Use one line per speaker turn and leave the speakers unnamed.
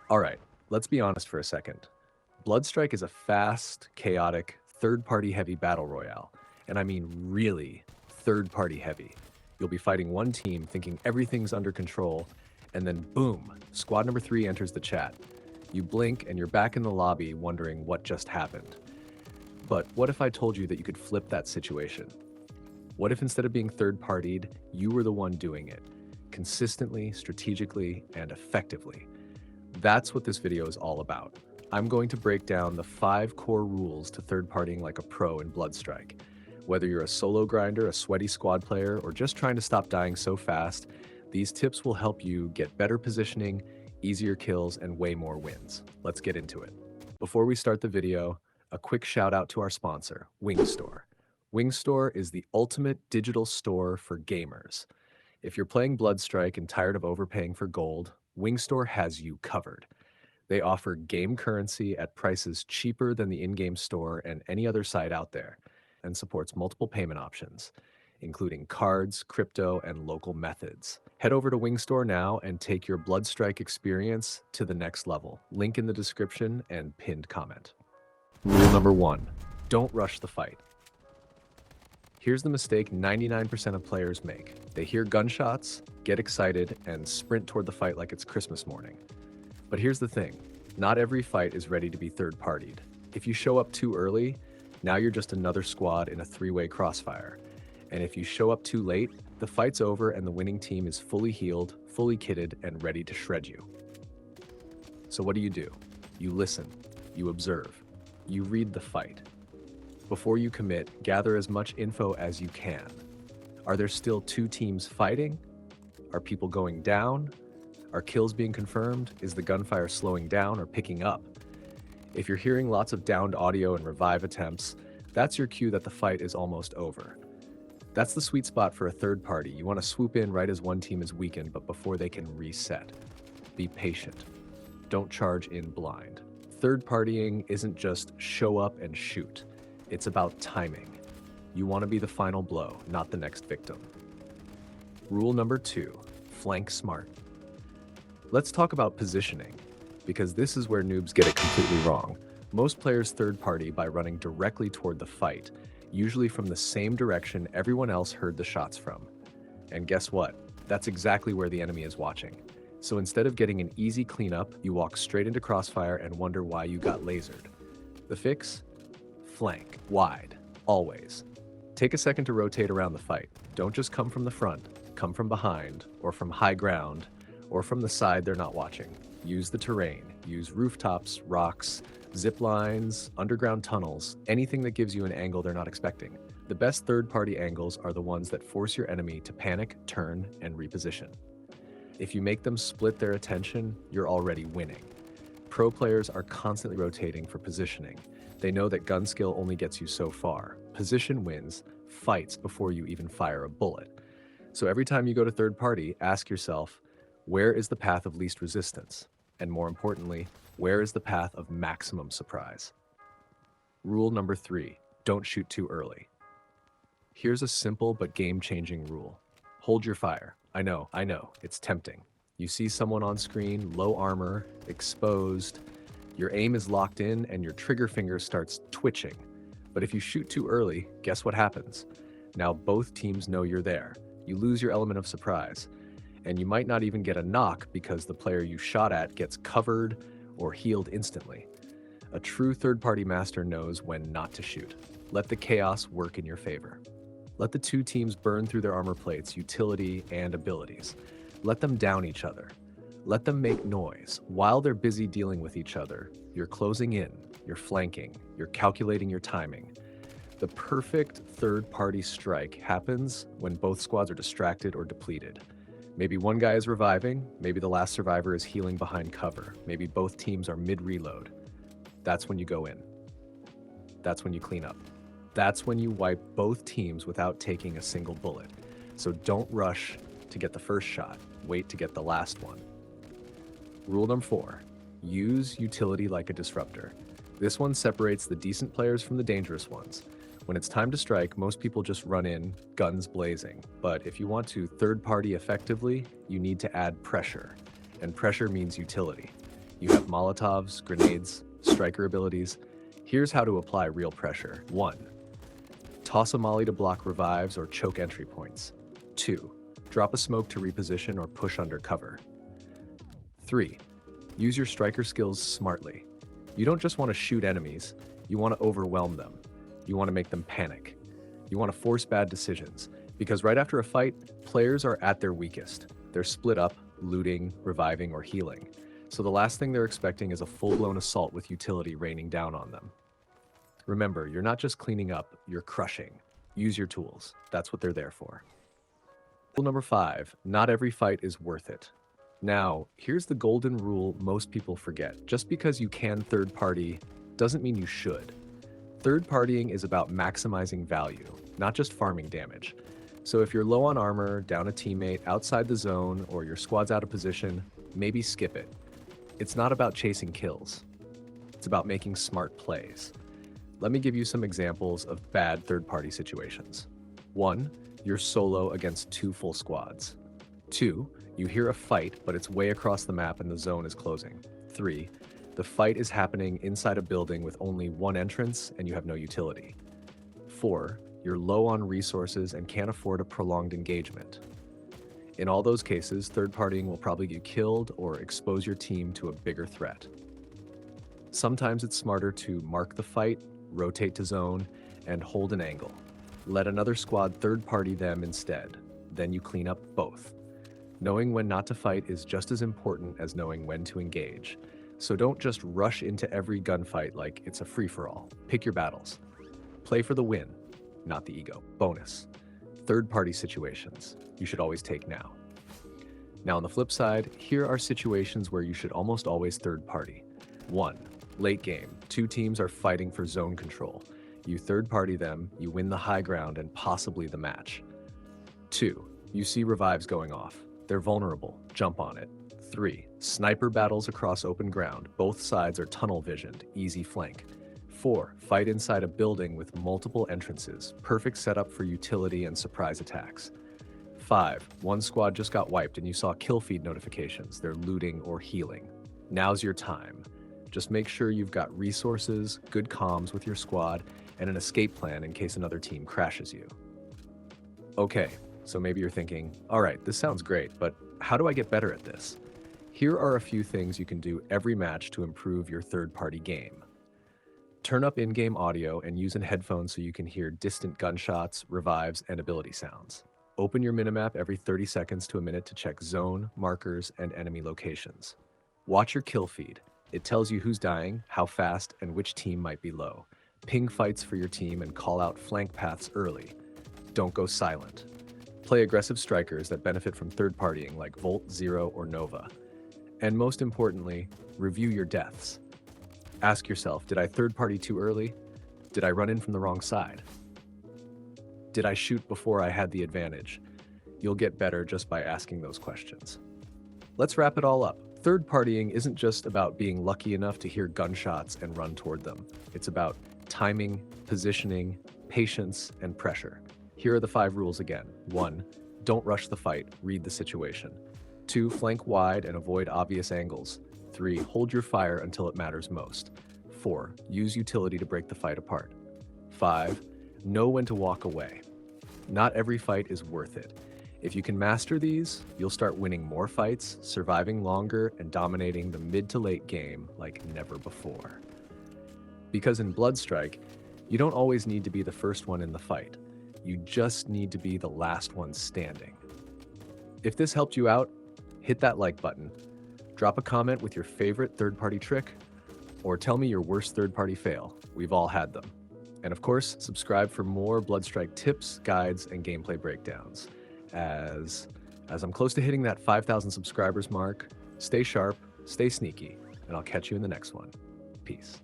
All right, let's be honest for a second. Bloodstrike is a fast, chaotic, third-party heavy battle royale. And I mean really third-party heavy. You'll be fighting one team thinking everything's under control, and then boom, squad number 3 enters the chat. You blink and you're back in the lobby wondering what just happened. But what if I told you that you could flip that situation? What if instead of being third-partied, you were the one doing it, consistently, strategically, and effectively? That's what this video is all about. I'm going to break down the 5 core rules to third-partying like a pro in Bloodstrike. Whether you're a solo grinder, a sweaty squad player, or just trying to stop dying so fast, these tips will help you get better positioning, easier kills, and way more wins. Let's get into it. Before we start the video, a quick shout out to our sponsor, Wingstore. Wingstore is the ultimate digital store for gamers. If you're playing Bloodstrike and tired of overpaying for gold, Wingstore has you covered. They offer game currency at prices cheaper than the in-game store and any other site out there, and supports multiple payment options, including cards, crypto, and local methods. Head over to Wingstore now and take your Bloodstrike experience to the next level. Link in the description and pinned comment. Rule number 1, don't rush the fight. Here's the mistake 99% of players make. They hear gunshots, get excited, and sprint toward the fight like it's Christmas morning. But here's the thing, not every fight is ready to be third-partied. If you show up too early, now you're just another squad in a 3-way crossfire. And if you show up too late, the fight's over and the winning team is fully healed, fully kitted, and ready to shred you. So what do? You listen, you observe, you read the fight. Before you commit, gather as much info as you can. Are there still 2 teams fighting? Are people going down? Are kills being confirmed? Is the gunfire slowing down or picking up? If you're hearing lots of downed audio and revive attempts, that's your cue that the fight is almost over. That's the sweet spot for a third party. You want to swoop in right as one team is weakened, but before they can reset. Be patient. Don't charge in blind. Third partying isn't just show up and shoot. It's about timing. You want to be the final blow, not the next victim. Rule number 2, flank smart. Let's talk about positioning, because this is where noobs get it completely wrong. Most players third party by running directly toward the fight, usually from the same direction everyone else heard the shots from. And guess what? That's exactly where the enemy is watching. So instead of getting an easy cleanup, you walk straight into crossfire and wonder why you got lasered. The fix? Flank, wide, always. Take a second to rotate around the fight. Don't just come from the front, come from behind, or from high ground, or from the side they're not watching. Use the terrain, use rooftops, rocks, zip lines, underground tunnels, anything that gives you an angle they're not expecting. The best third-party angles are the ones that force your enemy to panic, turn, and reposition. If you make them split their attention, you're already winning. Pro players are constantly rotating for positioning. They know that gun skill only gets you so far. Position wins, fights before you even fire a bullet. So every time you go to third party, ask yourself, where is the path of least resistance? And more importantly, where is the path of maximum surprise? Rule number 3, don't shoot too early. Here's a simple but game-changing rule. Hold your fire. I know, it's tempting. You see someone on screen, low armor, exposed, your aim is locked in and your trigger finger starts twitching. But if you shoot too early, guess what happens? Now both teams know you're there. You lose your element of surprise. And you might not even get a knock because the player you shot at gets covered or healed instantly. A true third-party master knows when not to shoot. Let the chaos work in your favor. Let the 2 teams burn through their armor plates, utility, and abilities. Let them down each other. Let them make noise. While they're busy dealing with each other, you're closing in, you're flanking, you're calculating your timing. The perfect third-party strike happens when both squads are distracted or depleted. Maybe one guy is reviving, maybe the last survivor is healing behind cover, maybe both teams are mid-reload. That's when you go in. That's when you clean up. That's when you wipe both teams without taking a single bullet. So don't rush to get the first shot, wait to get the last one. Rule number 4, use utility like a disruptor. This one separates the decent players from the dangerous ones. When it's time to strike, most people just run in, guns blazing. But if you want to third party effectively, you need to add pressure. And pressure means utility. You have Molotovs, grenades, striker abilities. Here's how to apply real pressure. 1. Toss a molly to block revives or choke entry points. 2. Drop a smoke to reposition or push under cover. 3. Use your striker skills smartly. You don't just want to shoot enemies, you want to overwhelm them. You want to make them panic. You want to force bad decisions, because right after a fight, players are at their weakest. They're split up, looting, reviving, or healing. So the last thing they're expecting is a full-blown assault with utility raining down on them. Remember, you're not just cleaning up, you're crushing. Use your tools. That's what they're there for. Rule number 5, not every fight is worth it. Now, here's the golden rule most people forget. Just because you can third party doesn't mean you should. Third partying is about maximizing value, not just farming damage. So if you're low on armor, down a teammate, outside the zone, or your squad's out of position, maybe skip it. It's not about chasing kills. It's about making smart plays. Let me give you some examples of bad third-party situations. 1, you're solo against 2 full squads. 2, you hear a fight, but it's way across the map and the zone is closing. 3, the fight is happening inside a building with only 1 entrance and you have no utility. 4, you're low on resources and can't afford a prolonged engagement. In all those cases, third partying will probably get killed or expose your team to a bigger threat. Sometimes it's smarter to mark the fight, rotate to zone, and hold an angle. Let another squad third party them instead. Then you clean up both. Knowing when not to fight is just as important as knowing when to engage. So don't just rush into every gunfight like it's a free-for-all. Pick your battles. Play for the win, not the ego. Bonus. Third-party situations you should always take now. Now on the flip side, here are situations where you should almost always third-party. 1. Late game. 2 teams are fighting for zone control. You third-party them, you win the high ground and possibly the match. 2. You see revives going off. They're vulnerable. Jump on it. 3. Sniper battles across open ground. Both sides are tunnel visioned. Easy flank. 4. Fight inside a building with multiple entrances. Perfect setup for utility and surprise attacks. 5. One squad just got wiped and you saw kill feed notifications. They're looting or healing. Now's your time. Just make sure you've got resources, good comms with your squad, and an escape plan in case another team crashes you. Okay, so maybe you're thinking, all right, this sounds great, but how do I get better at this? Here are a few things you can do every match to improve your third-party game. Turn up in-game audio and use an headphone so you can hear distant gunshots, revives, and ability sounds. Open your minimap every 30 seconds to a minute to check zone, markers, and enemy locations. Watch your kill feed. It tells you who's dying, how fast, and which team might be low. Ping fights for your team and call out flank paths early. Don't go silent. Play aggressive strikers that benefit from third-partying like Volt, Zero, or Nova. And most importantly, review your deaths. Ask yourself, did I third-party too early? Did I run in from the wrong side? Did I shoot before I had the advantage? You'll get better just by asking those questions. Let's wrap it all up. Third-partying isn't just about being lucky enough to hear gunshots and run toward them. It's about timing, positioning, patience, and pressure. Here are the 5 rules again. 1. Don't rush the fight, read the situation. 2. Flank wide and avoid obvious angles. 3. Hold your fire until it matters most. 4. Use utility to break the fight apart. 5. Know when to walk away. Not every fight is worth it. If you can master these, you'll start winning more fights, surviving longer, and dominating the mid to late game like never before. Because in BloodStrike, you don't always need to be the first one in the fight. You just need to be the last one standing. If this helped you out, hit that like button. Drop a comment with your favorite third-party trick, or tell me your worst third-party fail. We've all had them. And of course, subscribe for more BloodStrike tips, guides, and gameplay breakdowns. As I'm close to hitting that 5,000 subscribers mark, stay sharp, stay sneaky, and I'll catch you in the next one. Peace.